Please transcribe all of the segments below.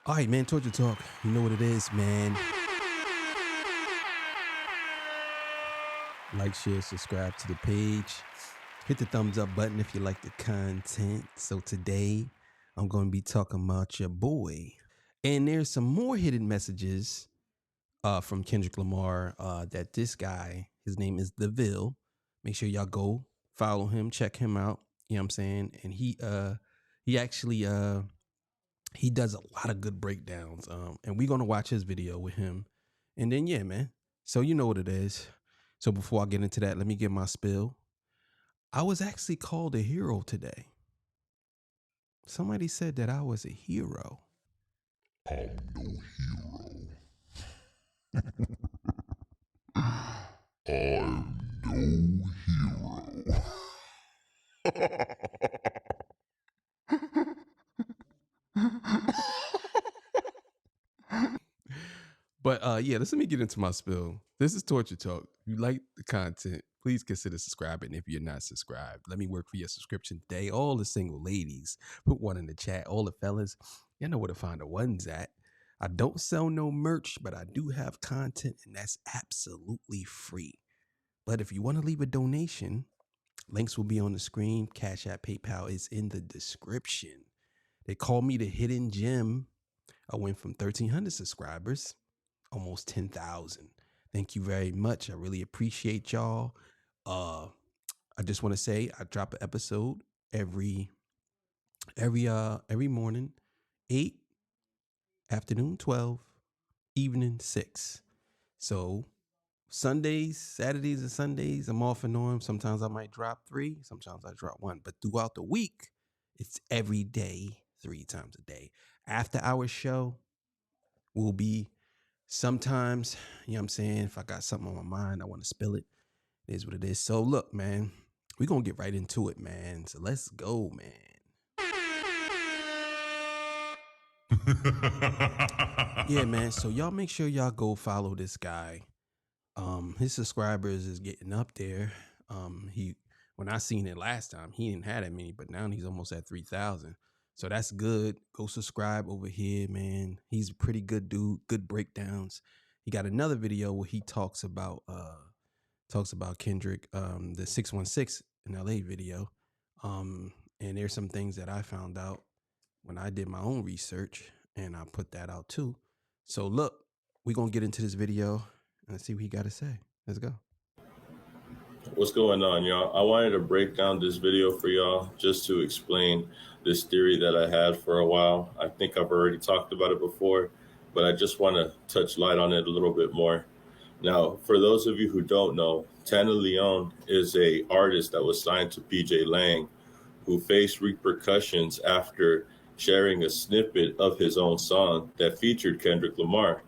All right, man, Torture Talk. You know what it is, man. Like, share, subscribe to the page. Hit the thumbs up button if you like the content. So today, I'm going to be talking about your boy. And there's some more hidden messages from Kendrick Lamar that this guy, his name is DeVille. Make sure y'all go follow him, check him out. You know what I'm saying? And he actually he does a lot of good breakdowns. And we're gonna watch his video with him. And then yeah, man. So you know what it is. So before I get into that, let me get my spill. I was actually called a hero today. Somebody said that I was a hero. I'm no hero. I'm no hero. But yeah, let me get into my spill. This is Torture Talk. If you like the content, please consider subscribing if you're not subscribed. Let me work for your subscription today. All the single ladies, put one in the chat. All the fellas, you know where to find the ones at. I don't sell no merch, but I do have content, and that's absolutely free. But if you want to leave a donation, links will be on the screen. Cash App, PayPal is in the description. They call me the hidden gem. I went from 1,300 subscribers, almost 10,000. Thank you very much. I really appreciate y'all. I just want to say I drop an episode every morning, 8, afternoon 12, evening 6. So Sundays, Saturdays, and Sundays, I'm off and on. Sometimes I might drop 3, sometimes I drop 1. But throughout the week, it's every day, 3 times a day. After our show will be sometimes, you know what I'm saying, if I got something on my mind, I want to spill it. It is what it is. So look, man, we're going to get right into it, man. So let's go, man. Yeah, man. So y'all make sure y'all go follow this guy. His subscribers is getting up there. When I seen it last time, he didn't have that many, but now he's almost at 3,000. So that's good. Go subscribe over here, man. He's a pretty good dude. Good breakdowns. He got another video where he talks about Kendrick, the 616 in LA video. And there's some things that I found out when I did my own research, and I put that out too. So look, we're gonna get into this video and see what he got to say. Let's go. What's going on, y'all? I wanted to break down this video for y'all just to explain this theory that I had for a while. I think I've already talked about it before, but I just want to touch light on it a little bit more. Now, for those of you who don't know, Tana Leon is a artist that was signed to PJ Lang, who faced repercussions after sharing a snippet of his own song that featured Kendrick Lamar.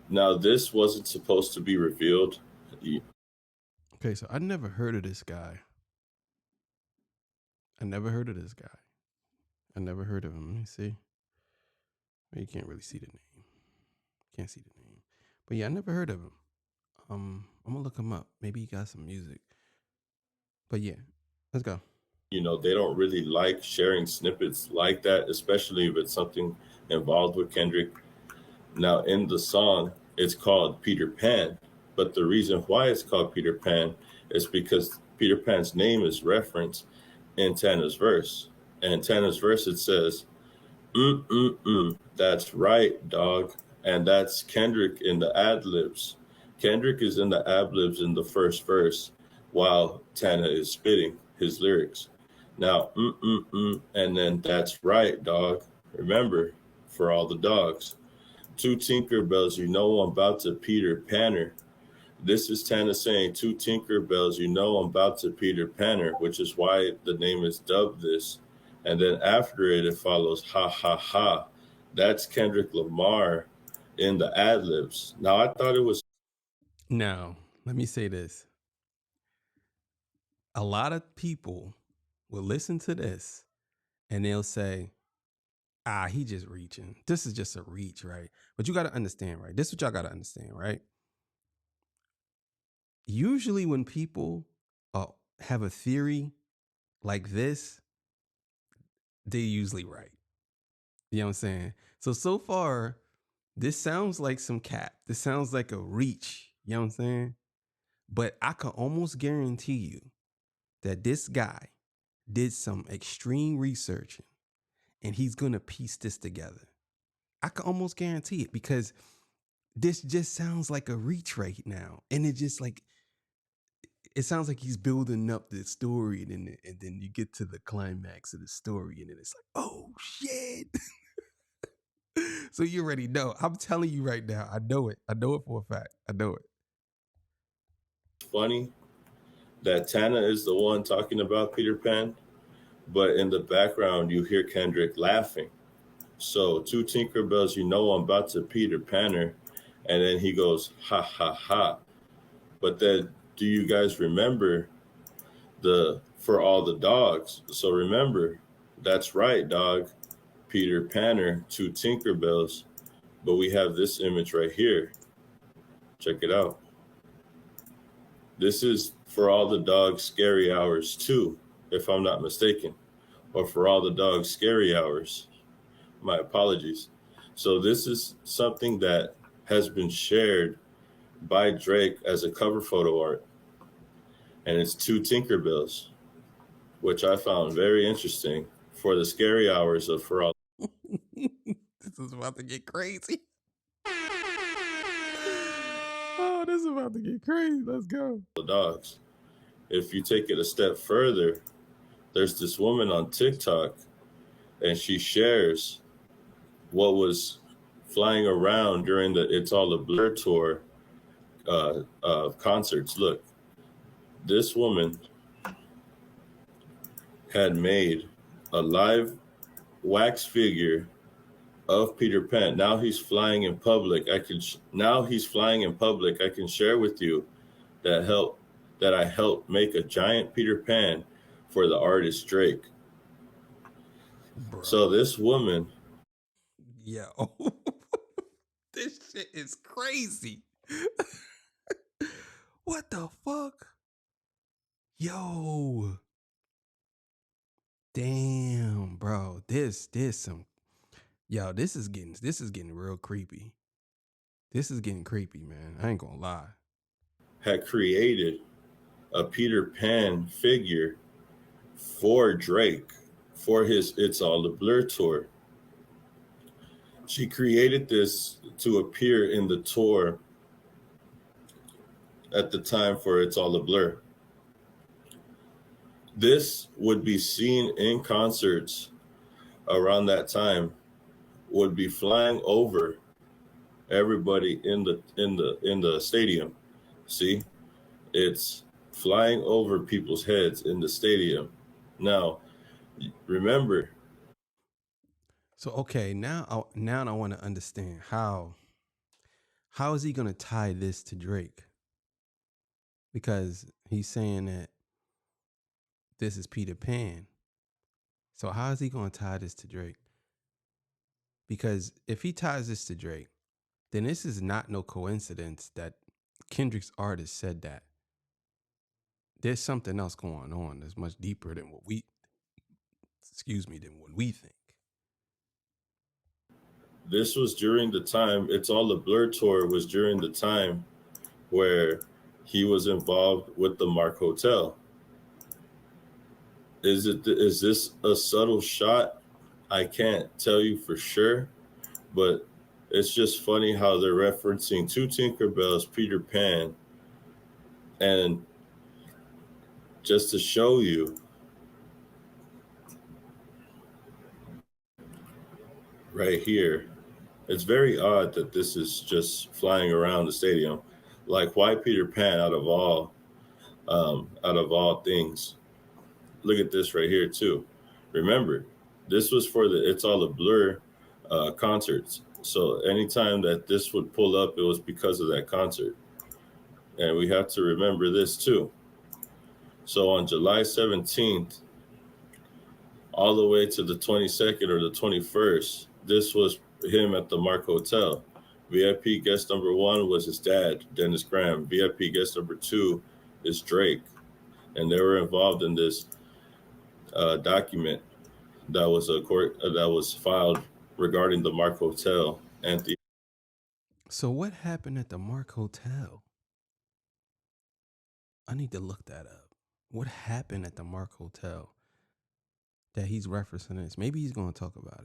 Now, this wasn't supposed to be revealed. Okay, so I never heard of this guy. I never heard of him. Let me see. Well, you can't really see the name. Can't see the name. But yeah, I never heard of him. I'm gonna look him up. Maybe he got some music. But yeah, let's go. They don't really like sharing snippets like that, especially if it's something involved with Kendrick. Now, in the song, it's called Peter Pan, but the reason why it's called Peter Pan is because Peter Pan's name is referenced in Tana's verse. And in Tana's verse, it says, that's right, dog. And that's Kendrick in the ad-libs. Kendrick is in the ad-libs in the first verse while Tana is spitting his lyrics. Now, and then that's right, dog. Remember, for all the dogs. Two Tinkerbells, I'm about to Peter Panner. This is Tana saying, two Tinkerbells, I'm about to Peter Panner, which is why the name is dubbed this. And then after it, it follows, ha, ha, ha. That's Kendrick Lamar in the ad-libs. Now, I thought it was... Now, let me say this. A lot of people will listen to this and they'll say, he just reaching. This is just a reach, right? But you got to understand, right? This is what y'all got to understand, right? Usually when people have a theory like this, they're usually right. You know what I'm saying? So far, this sounds like some cap. This sounds like a reach. You know what I'm saying? But I can almost guarantee you that this guy did some extreme researching and he's going to piece this together. I can almost guarantee it because this just sounds like a reach right now. And it just like, it sounds like he's building up the story and then you get to the climax of the story and then it's like, oh shit. So you already know. I'm telling you right now. I know it. I know it for a fact. I know it. Funny that Tana is the one talking about Peter Pan, but in the background you hear Kendrick laughing. So two Tinkerbells, you know I'm about to Peter Panner, and then he goes ha ha ha. But then, do you guys remember the for all the dogs? So remember, that's right, dog. Peter Panner, two Tinkerbells, but we have this image right here. Check it out. This is for all the dogs scary hours too, if I'm not mistaken, or for all the dogs scary hours. My apologies. So this is something that has been shared by Drake as a cover photo art, and it's two Tinkerbells, which I found very interesting for the scary hours of for all This is about to get crazy. Oh, this is about to get crazy. Let's go. the dogs. If you take it a step further, there's this woman on TikTok, and she shares what was flying around during the It's All a Blur tour concerts. Look, this woman had made a live wax figure of Peter Pan. Now he's flying in public. I can share with you that I helped make a giant Peter Pan for the artist Drake. Bro. So this woman, yo, this shit is crazy. What the fuck? Yo. Damn, bro. This is getting real creepy. This is getting creepy, man. I ain't gonna lie. had created a Peter Pan figure for Drake for his It's All a Blur tour. She created this to appear in the tour at the time for It's All a Blur. This would be seen in concerts around that time, would be flying over everybody in the stadium. See, it's flying over people's heads in the stadium. Now, remember. So okay, now I want to understand how is he gonna tie this to Drake? Because he's saying that this is Peter Pan. So how is he gonna tie this to Drake? Because if he ties this to Drake, then this is not no coincidence that Kendrick's artist said that. There's something else going on that's much deeper than what we think. This was during the time, It's All a Blur tour was during the time where he was involved with the Mark Hotel. Is this a subtle shot? I can't tell you for sure, but it's just funny how they're referencing two Tinkerbells, Peter Pan, and just to show you right here, it's very odd that this is just flying around the stadium. Like, why Peter Pan out of all things? Look at this right here too. Remember, this was for the It's All a Blur concerts. So anytime that this would pull up, it was because of that concert. And we have to remember this too. So on July 17th, all the way to the 22nd or the 21st, this was him at the Mark Hotel. VIP guest number 1 was his dad, Dennis Graham. VIP guest number 2 is Drake. And they were involved in this document that was filed regarding the Mark Hotel and the So what happened at the Mark Hotel? I need to look that up. What happened at the Mark Hotel that he's referencing this? Maybe he's going to talk about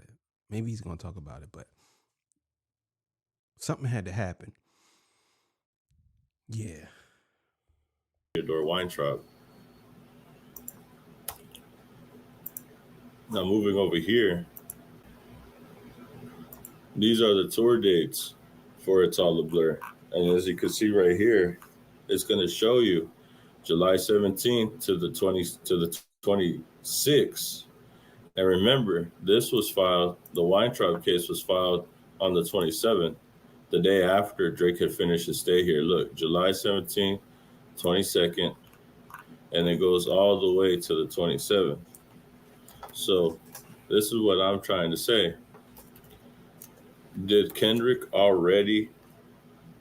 it. But something had to happen. Yeah. Theodore Weintraub. Now moving over here, these are the tour dates for It's All a Blur. And as you can see right here, it's going to show you July 17th to the 26th. And remember, this was filed, the Weintraub case was filed on the 27th, the day after Drake had finished his stay here. Look, July 17th, 22nd, and it goes all the way to the 27th. So this is what I'm trying to say. Did Kendrick already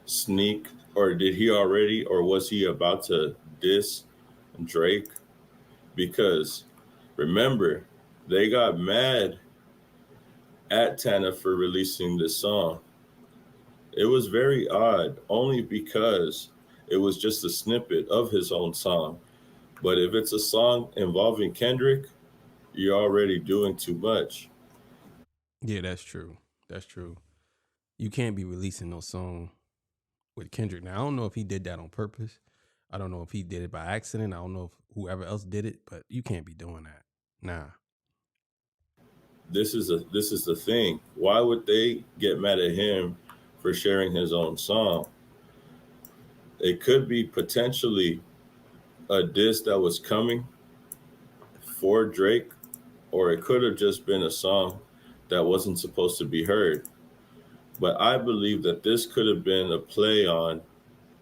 sneak, or did he already, or was he about to diss Drake? Because remember, they got mad at Tana for releasing this song. It was very odd, only because it was just a snippet of his own song. But if it's a song involving Kendrick, you're already doing too much. Yeah, that's true. That's true. You can't be releasing no song with Kendrick. Now, I don't know if he did that on purpose. I don't know if he did it by accident. I don't know if whoever else did it, but you can't be doing that. Nah. This is the thing. Why would they get mad at him for sharing his own song? It could be potentially a diss that was coming for Drake, or it could have just been a song that wasn't supposed to be heard. But I believe that this could have been a play on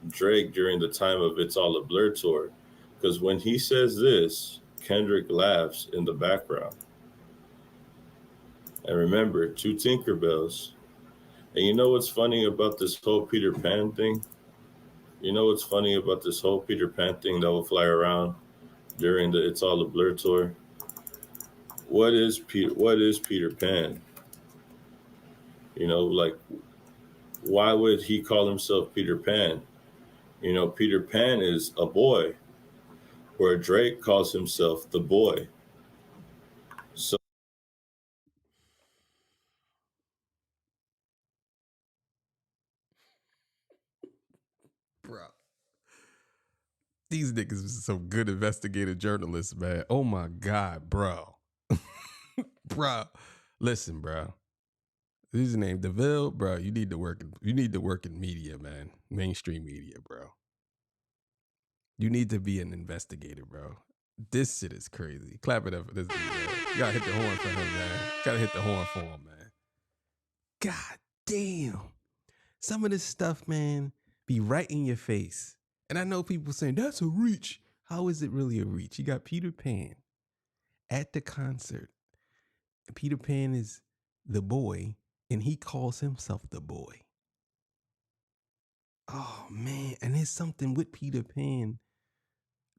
Drake during the time of It's All a Blur tour. Because when he says this, Kendrick laughs in the background. And remember, two Tinkerbells. And you know what's funny about this whole Peter Pan thing? You know what's funny about this whole Peter Pan thing that will fly around during the It's All a Blur tour? What is Peter Pan? You know, like, why would he call himself Peter Pan? You know, Peter Pan is a boy, where Drake calls himself the boy. So Bro. These niggas is some good investigative journalists, man. Oh my God, bro. Bro. Listen, bro. This is named DeVille, bro. You need to work in media, man. Mainstream media, bro. You need to be an investigator, bro. This shit is crazy. Clap it up for this dude, man. You gotta hit the horn for him, man. Gotta hit the horn for him, man. God damn. Some of this stuff, man, be right in your face. And I know people saying, that's a reach. How is it really a reach? You got Peter Pan at the concert. And Peter Pan is the boy, and he calls himself the boy. Oh, man. And there's something with Peter Pan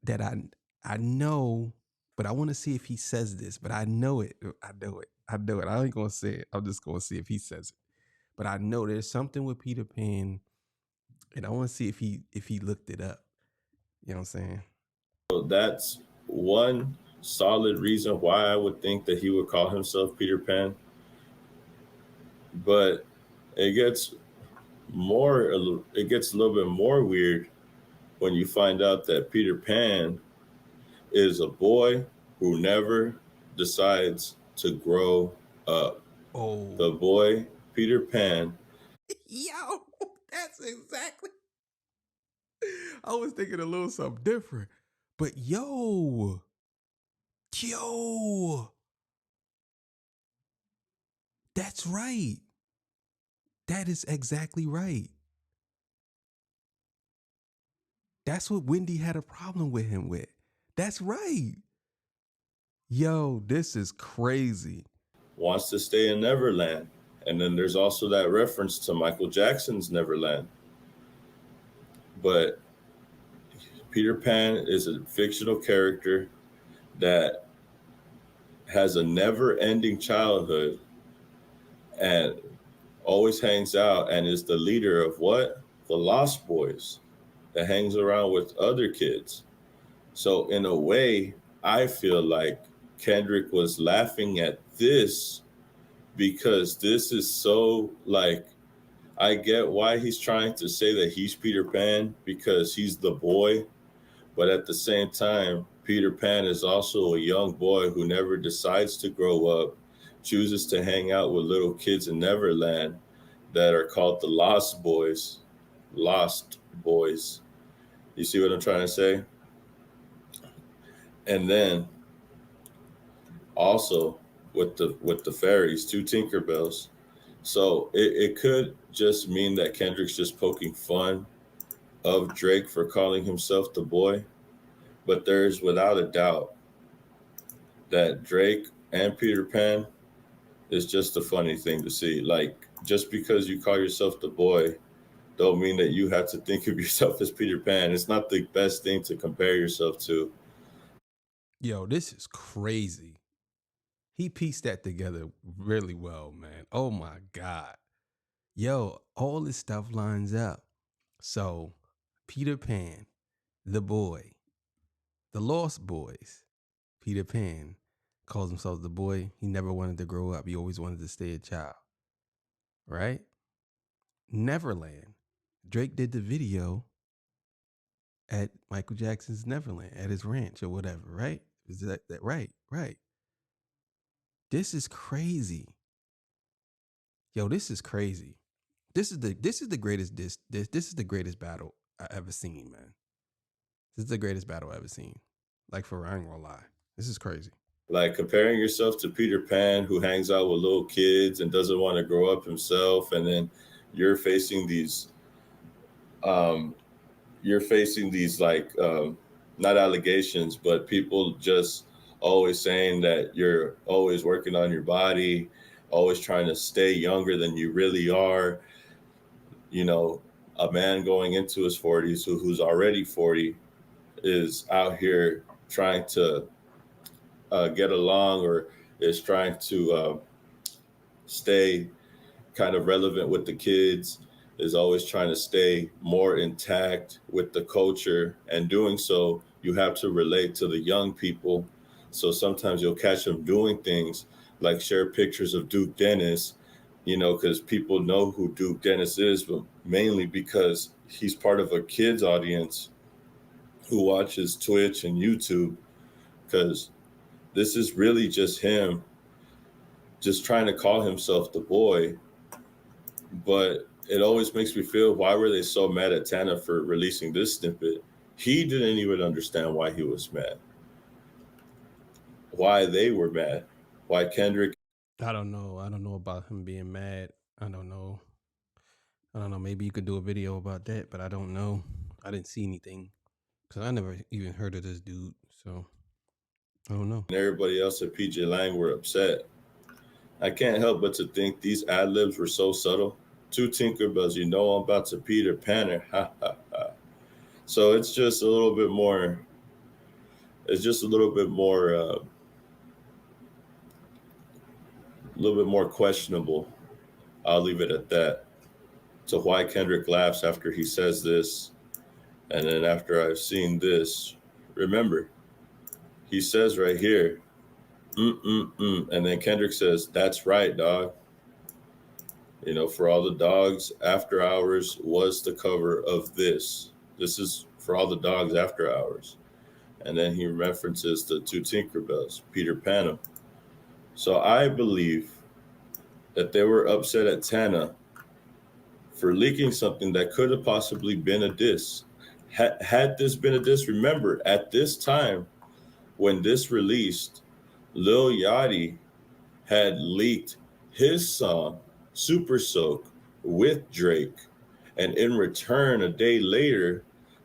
that I know, but I want to see if he says this. But I know it. I know it. I ain't going to say it. I'm just going to see if he says it. But I know there's something with Peter Pan, and I want to see if he looked it up. You know what I'm saying? that's one solid reason why I would think that he would call himself Peter Pan. But it gets a little bit more weird when you find out that Peter Pan is a boy who never decides to grow up. Oh, The boy, Peter Pan. yo, that's exactly. I was thinking a little something different, but yo, that's right. That is exactly right. That's what Wendy had a problem with him with. That's right. Yo, this is crazy. Wants to stay in Neverland. And then there's also that reference to Michael Jackson's Neverland. But Peter Pan is a fictional character that has a never ending childhood and always hangs out and is the leader of what? The Lost Boys that hangs around with other kids. So in a way, I feel like Kendrick was laughing at this because this is so like I get why he's trying to say that he's Peter Pan because he's the boy, but at the same time, Peter Pan is also a young boy who never decides to grow up, chooses to hang out with little kids in Neverland that are called the Lost Boys. Lost Boys. You see what I'm trying to say? And then also with the fairies, two Tinkerbells. So it could just mean that Kendrick's just poking fun of Drake for calling himself the boy, but there's without a doubt that Drake and Peter Pan is just a funny thing to see. Like just because you call yourself the boy don't mean that you have to think of yourself as Peter Pan. It's not the best thing to compare yourself to. Yo, this is crazy. He pieced that together really well, man. Oh my God. Yo, all this stuff lines up. So, Peter Pan, the boy, the Lost Boys, Peter Pan calls himself the boy. He never wanted to grow up. He always wanted to stay a child, right? Neverland. Drake did the video at Michael Jackson's Neverland, at his ranch or whatever, right? Is that right? Right. This is crazy. Yo, this is crazy. This is the greatest this is the greatest battle I ever seen, man. This is the greatest battle I ever seen. Like for real, I ain't gonna lie. This is crazy. Like comparing yourself to Peter Pan who hangs out with little kids and doesn't want to grow up himself, and then you're facing these um you're facing these like not allegations, but people just always saying that you're always working on your body, always trying to stay younger than you really are. You know, a man going into his 40s who's already 40 is out here trying to get along or is trying to stay kind of relevant with the kids, is always trying to stay more intact with the culture. And doing so, you have to relate to the young people. So sometimes you'll catch them doing things like share pictures of Duke Dennis, you know, because people know who Duke Dennis is, but mainly because he's part of a kids audience who watches Twitch and YouTube. Because this is really just him just trying to call himself the boy. But it always makes me feel, why were they so mad at Tana for releasing this snippet? He didn't even understand why he was mad, why they were mad, why Kendrick. I don't know. I don't know about him being mad. I don't know. I don't know. Maybe you could do a video about that, but I don't know. I didn't see anything because I never even heard of this dude. So I don't know. And everybody else at PJ Lang were upset. I can't help but to think these ad libs were so subtle. Two Tinkerbells, you know I'm about to Peter Panner. Ha ha ha. So it's just a little bit more. It's just a little bit more. A little bit more questionable. I'll leave it at that. So why Kendrick laughs after he says this, and then after I've seen this, remember, he says right here, and then Kendrick says, "That's right, dog." You know, For All the Dogs After Hours was the cover of this. This is For All the Dogs After Hours. And then he references the two Tinkerbells, Peter Pan. So I believe that they were upset at Tana for leaking something that could have possibly been a diss. Had this been a diss, remember, at this time when this released, Lil Yachty had leaked his song, Super Soak, with Drake. And in return, a day later,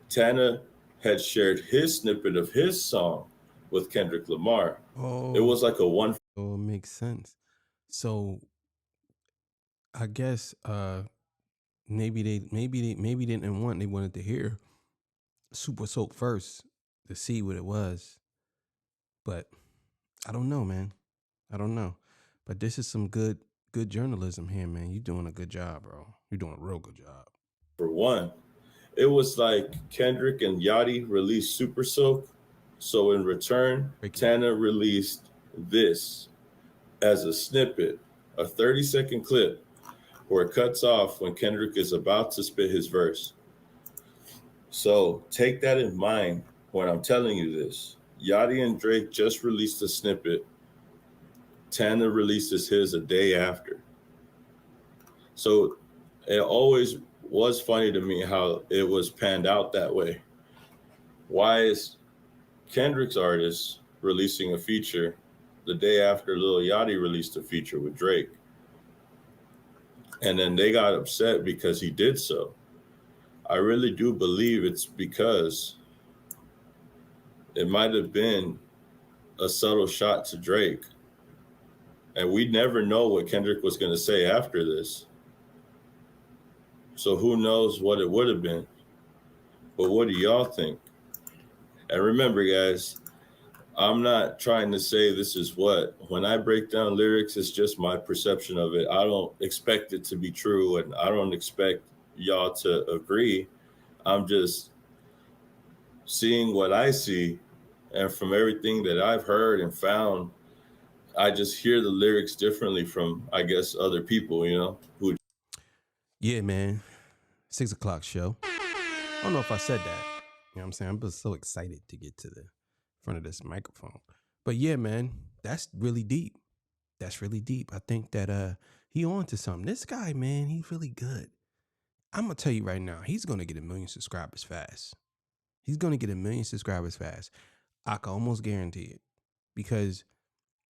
Tana had shared his snippet of his song with Kendrick Lamar. It was like a one. Oh, it makes sense. So I guess maybe they didn't want, they wanted to hear Super Soap first to see what it was. But I don't know, man. I don't know. But this is some good good journalism here, man. You're doing a good job, bro. You're doing a real good job. For one, it was like Kendrick and Yachty released Super Soak. So in return, Tana released this as a snippet, a 30-second clip where it cuts off when Kendrick is about to spit his verse. So take that in mind when I'm telling you this. Yachty and Drake just released a snippet. Tana releases his a day after. So it always was funny to me how it was panned out that way. Why is Kendrick's artist releasing a feature the day after Lil Yachty released a feature with Drake? And then they got upset because he did so. I really do believe it's because it might have been a subtle shot to Drake. And we never know what Kendrick was going to say after this. So who knows what it would have been. But what do y'all think? And remember, guys, I'm not trying to say this is what. When I break down lyrics, it's just my perception of it. I don't expect it to be true, and I don't expect y'all to agree. I'm just seeing what I see, and from everything that I've heard and found, I just hear the lyrics differently from, I guess, other people, you know? Yeah, man. 6 o'clock show. I don't know if I said that. You know what I'm saying? I'm just so excited to get to the front of this microphone. But yeah, man, that's really deep. That's really deep. I think that he on to something. This guy, man, he's really good. I'm gonna tell you right now, he's gonna get 1 million subscribers fast. He's gonna get 1 million subscribers fast. I can almost guarantee it. Because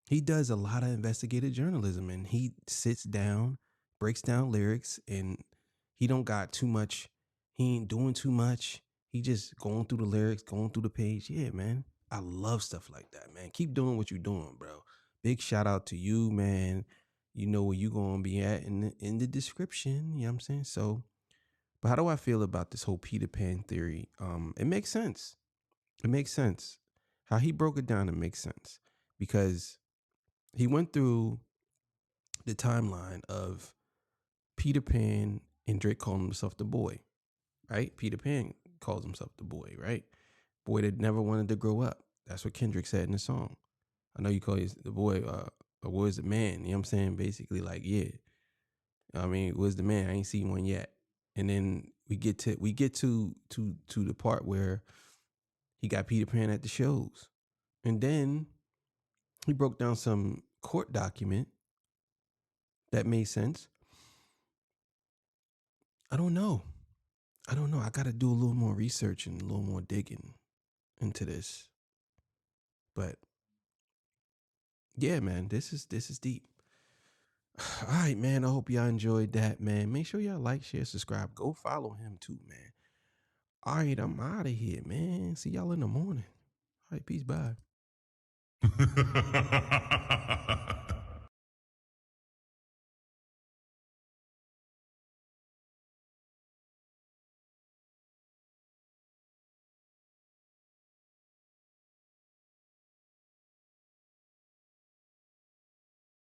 he does a lot of investigative journalism, and he sits down, breaks down lyrics, and he don't got too much. He ain't doing too much. He just going through the lyrics, going through the page. Yeah, man. I love stuff like that, man. Keep doing what you're doing, bro. Big shout out to you, man. You know where you gonna be at in the description. You know what I'm saying? So, but how do I feel about this whole Peter Pan theory? It makes sense. It makes sense. How he broke it down, it makes sense. Because he went through the timeline of Peter Pan and Drake calling himself the boy, right? Peter Pan calls himself the boy, right? Boy that never wanted to grow up. That's what Kendrick said in the song. I know you call the boy, a boy's the man. You know what I'm saying? Basically, like, yeah. I mean, where's the man? I ain't seen one yet. And then we get to the part where he got Peter Pan at the shows. And then he broke down some court document that made sense. I don't know. I got to do a little more research and a little more digging into this. But yeah, man, this is deep. All right, man. I hope y'all enjoyed that, man. Make sure y'all like, share, subscribe. Go follow him too, man. All right, I'm out of here, man. See y'all in the morning. All right, peace, bye.